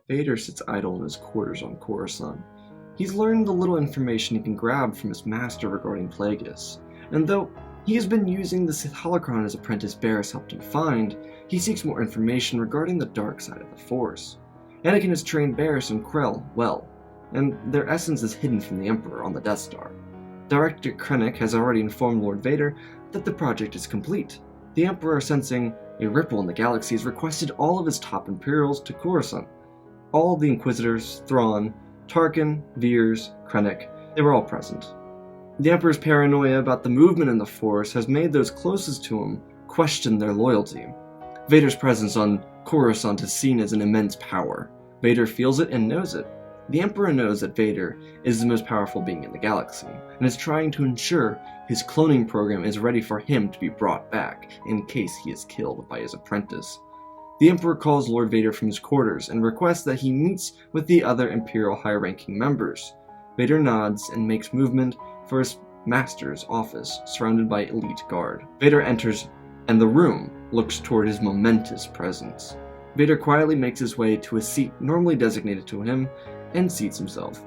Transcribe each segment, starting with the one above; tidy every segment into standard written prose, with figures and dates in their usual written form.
Vader sits idle in his quarters on Coruscant. He's learned the little information he can grab from his master regarding Plagueis, and though he has been using the Sith holocron his apprentice Barriss helped him find, he seeks more information regarding the dark side of the Force. Anakin has trained Barriss and Krell well, and their essence is hidden from the Emperor on the Death Star. Director Krennic has already informed Lord Vader that the project is complete. The Emperor, sensing a ripple in the galaxy, has requested all of his top Imperials to Coruscant. All of the Inquisitors, Thrawn, Tarkin, Veers, Krennic, they were all present. The Emperor's paranoia about the movement in the Force has made those closest to him question their loyalty. Vader's presence on Coruscant is seen as an immense power. Vader feels it and knows it. The Emperor knows that Vader is the most powerful being in the galaxy, and is trying to ensure his cloning program is ready for him to be brought back in case he is killed by his apprentice. The Emperor calls Lord Vader from his quarters and requests that he meets with the other Imperial high-ranking members. Vader nods and makes movement for his master's office, surrounded by elite guard. Vader enters, and the room looks toward his momentous presence. Vader quietly makes his way to a seat normally designated to him, and seats himself.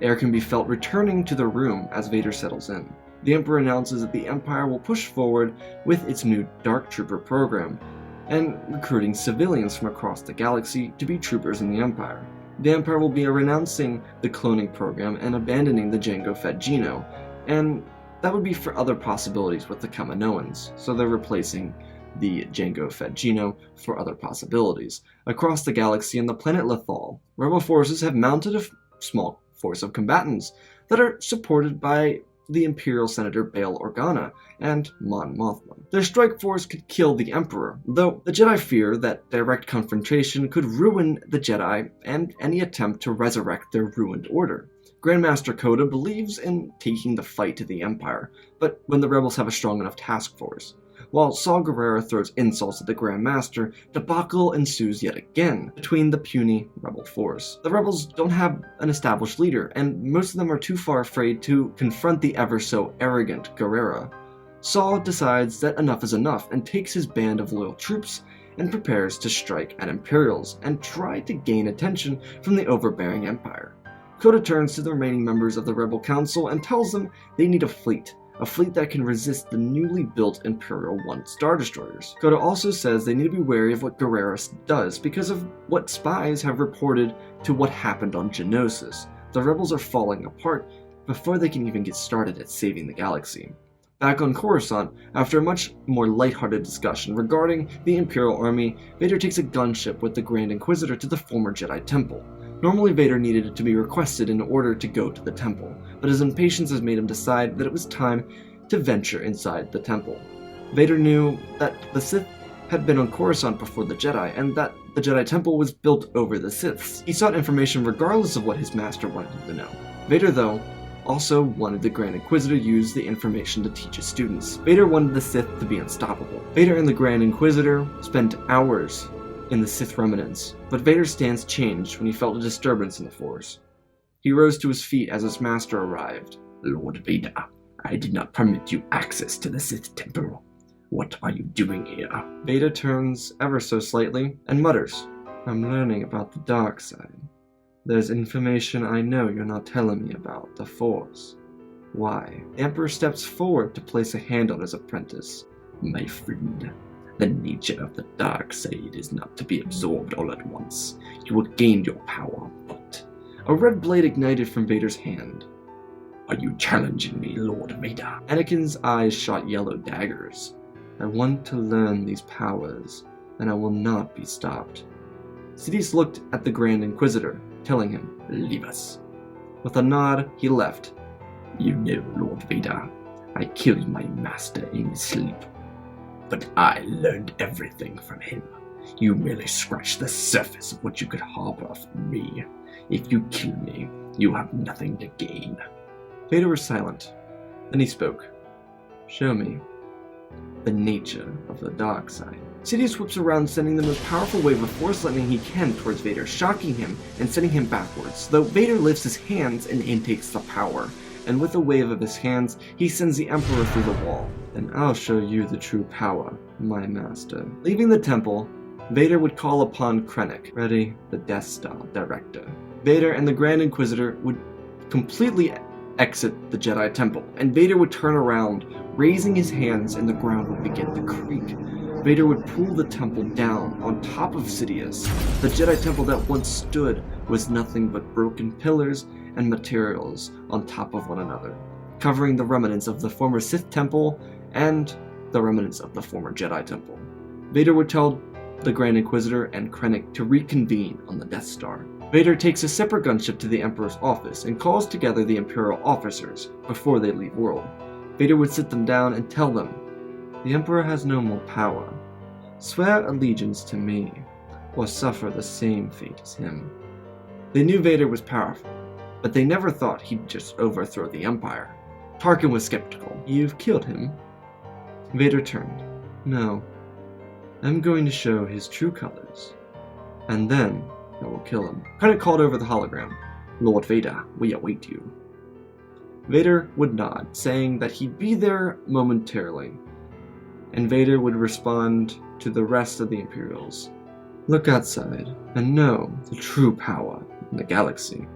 Air can be felt returning to the room as Vader settles in. The Emperor announces that the Empire will push forward with its new Dark Trooper program, and recruiting civilians from across the galaxy to be troopers in the Empire. The Empire will be renouncing the cloning program and abandoning the Jango Fett Geno, and that would be for other possibilities with the Kaminoans, so they're replacing the Jango Fett Geno for other possibilities. Across the galaxy and the planet Lothal, rebel forces have mounted a small force of combatants that are supported by the Imperial Senator Bail Organa and Mon Mothma. Their strike force could kill the Emperor, though the Jedi fear that direct confrontation could ruin the Jedi and any attempt to resurrect their ruined order. Grandmaster Coda believes in taking the fight to the Empire, but when the rebels have a strong enough task force. While Saw Gerrera throws insults at the Grand Master, debacle ensues yet again between the puny rebel force. The rebels don't have an established leader, and most of them are too far afraid to confront the ever-so-arrogant Gerrera. Saw decides that enough is enough and takes his band of loyal troops and prepares to strike at Imperials and try to gain attention from the overbearing Empire. Coda turns to the remaining members of the Rebel Council and tells them they need a fleet that can resist the newly built Imperial One Star Destroyers. Coda also says they need to be wary of what Gerrera does because of what spies have reported to what happened on Geonosis. The rebels are falling apart before they can even get started at saving the galaxy. Back on Coruscant, after a much more lighthearted discussion regarding the Imperial Army, Vader takes a gunship with the Grand Inquisitor to the former Jedi Temple. Normally Vader needed it to be requested in order to go to the temple, but his impatience has made him decide that it was time to venture inside the temple. Vader knew that the Sith had been on Coruscant before the Jedi, and that the Jedi Temple was built over the Siths. He sought information regardless of what his master wanted him to know. Vader, though, also wanted the Grand Inquisitor to use the information to teach his students. Vader wanted the Sith to be unstoppable. Vader and the Grand Inquisitor spent hours in the Sith remnants, but Vader's stance changed when he felt a disturbance in the Force. He rose to his feet as his master arrived. Lord Vader, I did not permit you access to the Sith Temple. What are you doing here? Vader turns ever so slightly and mutters, I'm learning about the dark side. There's information I know you're not telling me about the Force. Why? The Emperor steps forward to place a hand on his apprentice. My friend, the nature of the dark side is not to be absorbed all at once. You will gain your power, but... A red blade ignited from Vader's hand. Are you challenging me, Lord Vader? Anakin's eyes shot yellow daggers. I want to learn these powers, and I will not be stopped. Sidious looked at the Grand Inquisitor, telling him, Leave us. With a nod, he left. You know, Lord Vader, I killed my master in his sleep. But I learned everything from him. You merely scratched the surface of what you could harbor from me. If you kill me, you have nothing to gain. Vader was silent. Then he spoke. Show me the nature of the dark side. Sidious whips around, sending the most powerful wave of force lightning he can towards Vader, shocking him and sending him backwards, though Vader lifts his hands and intakes the power, and with a wave of his hands, he sends the Emperor through the wall. And I'll show you the true power, my master. Leaving the temple, Vader would call upon Krennic, ready, the Death Star director. Vader and the Grand Inquisitor would completely exit the Jedi Temple, and Vader would turn around, raising his hands, and the ground would begin to creak. Vader would pull the temple down on top of Sidious. The Jedi Temple that once stood was nothing but broken pillars and materials on top of one another, covering the remnants of the former Sith Temple and the remnants of the former Jedi Temple. Vader would tell the Grand Inquisitor and Krennic to reconvene on the Death Star. Vader takes a separate gunship to the Emperor's office and calls together the Imperial officers before they leave world. Vader would sit them down and tell them, "The Emperor has no more power. Swear allegiance to me, or suffer the same fate as him." They knew Vader was powerful, but they never thought he'd just overthrow the Empire. Tarkin was skeptical. "You've killed him?" Vader turned. "No. I'm going to show his true colors, and then I will kill him." Krennic called over the hologram. "Lord Vader, we await you." Vader would nod, saying that he'd be there momentarily, and Vader would respond to the rest of the Imperials. "Look outside and know the true power in the galaxy."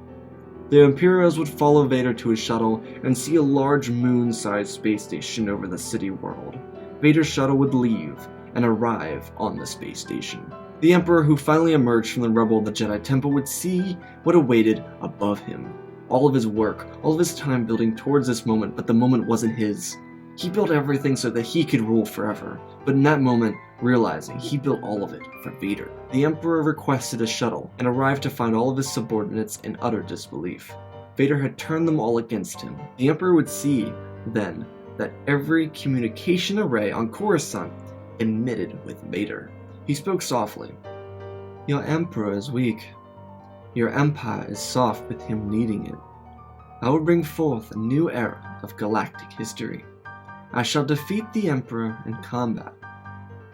The Imperials would follow Vader to his shuttle and see a large moon-sized space station over the city world. Vader's shuttle would leave and arrive on the space station. The Emperor, who finally emerged from the rubble of the Jedi Temple, would see what awaited above him. All of his work, all of his time building towards this moment, but the moment wasn't his. He built everything so that he could rule forever, but in that moment, realizing he built all of it for Vader. The Emperor requested a shuttle and arrived to find all of his subordinates in utter disbelief. Vader had turned them all against him. The Emperor would see, then, that every communication array on Coruscant emitted with Vader. He spoke softly. "Your Emperor is weak. Your Empire is soft with him needing it. I will bring forth a new era of galactic history. I shall defeat the Emperor in combat,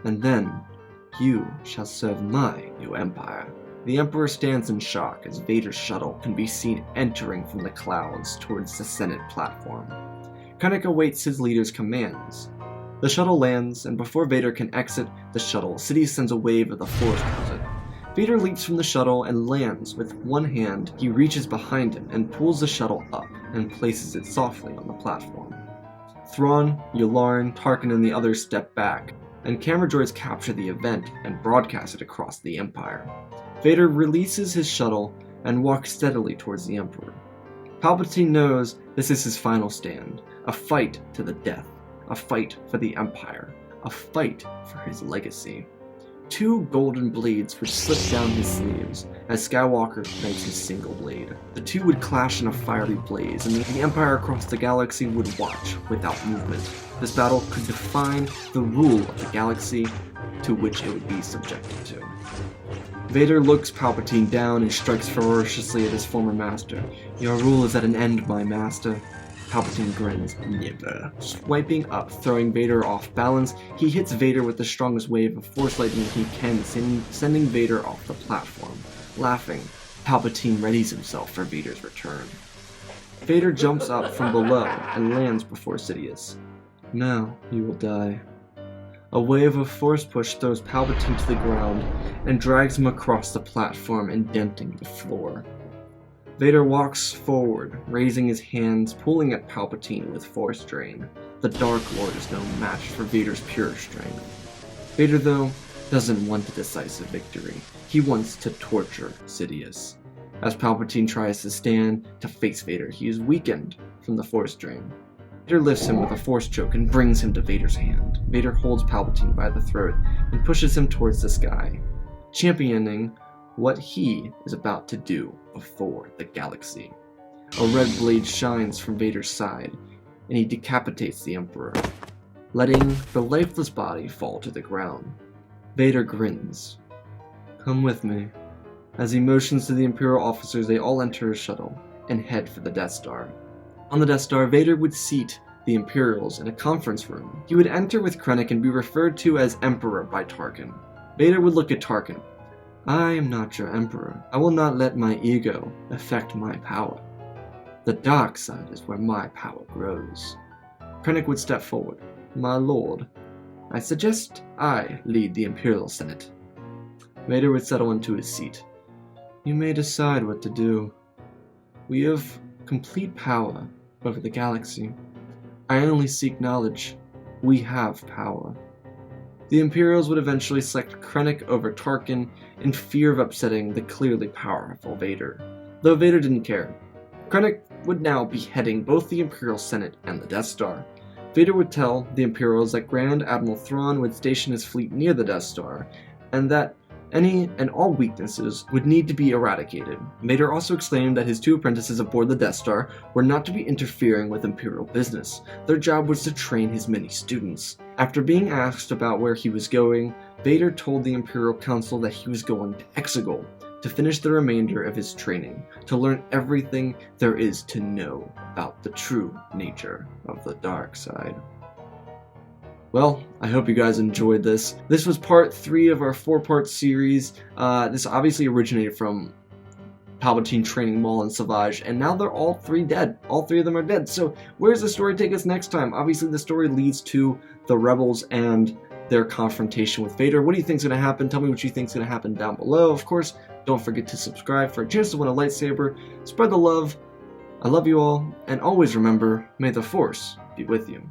and then you shall serve my new empire." The Emperor stands in shock as Vader's shuttle can be seen entering from the clouds towards the Senate platform. Krennic awaits his leader's commands. The shuttle lands, and before Vader can exit the shuttle, Sidious sends a wave of the Force towards it. Vader leaps from the shuttle and lands. With one hand, he reaches behind him and pulls the shuttle up and places it softly on the platform. Thrawn, Yularen, Tarkin, and the others step back, and camera droids capture the event and broadcast it across the Empire. Vader releases his shuttle and walks steadily towards the Emperor. Palpatine knows this is his final stand, a fight to the death, a fight for the Empire, a fight for his legacy. Two golden blades would slip down his sleeves as Skywalker ignites his single blade. The two would clash in a fiery blaze, and the Empire across the galaxy would watch without movement. This battle could define the rule of the galaxy to which it would be subjected to. Vader looks Palpatine down and strikes ferociously at his former master. "Your rule is at an end, my master." Palpatine grins. "Never." Swiping up, throwing Vader off balance, he hits Vader with the strongest wave of Force lightning he can, sending Vader off the platform. Laughing, Palpatine readies himself for Vader's return. Vader jumps up from below and lands before Sidious. "Now you will die." A wave of Force push throws Palpatine to the ground and drags him across the platform, indenting the floor. Vader walks forward, raising his hands, pulling at Palpatine with Force drain. The Dark Lord is no match for Vader's pure strength. Vader, though, doesn't want a decisive victory. He wants to torture Sidious. As Palpatine tries to stand to face Vader, he is weakened from the Force drain. Vader lifts him with a Force choke and brings him to Vader's hand. Vader holds Palpatine by the throat and pushes him towards the sky, championing what he is about to do before the galaxy. A red blade shines from Vader's side, and he decapitates the Emperor, letting the lifeless body fall to the ground. Vader grins. "Come with me." As he motions to the Imperial officers, they all enter his shuttle and head for the Death Star. On the Death Star, Vader would seat the Imperials in a conference room. He would enter with Krennic and be referred to as Emperor by Tarkin. Vader would look at Tarkin. "I am not your Emperor. I will not let my ego affect my power. The dark side is where my power grows." Krennic would step forward. "My lord, I suggest I lead the Imperial Senate." Vader would settle into his seat. You may decide what to do. We have complete power over the galaxy. I only seek knowledge. We have power. The Imperials would eventually select Krennic over Tarkin in fear of upsetting the clearly powerful Vader. Though Vader didn't care. Krennic would now be heading both the Imperial Senate and the Death Star. Vader would tell the Imperials that Grand Admiral Thrawn would station his fleet near the Death Star, and that any and all weaknesses would need to be eradicated. Vader also exclaimed that his 2 apprentices aboard the Death Star were not to be interfering with Imperial business. Their job was to train his many students. After being asked about where he was going, Vader told the Imperial Council that he was going to Exegol to finish the remainder of his training, to learn everything there is to know about the true nature of the dark side. Well, I hope you guys enjoyed this. This was part 3 of our 4-part series. This obviously originated from Palpatine training Maul and Savage, and now they're all 3 dead. All 3 of them are dead. So where does the story take us next time? Obviously the story leads to the Rebels and their confrontation with Vader. What do you think is going to happen? Tell me what you think is going to happen down below. Of course, don't forget to subscribe for a chance to win a lightsaber. Spread the love. I love you all, and always remember, may the Force be with you.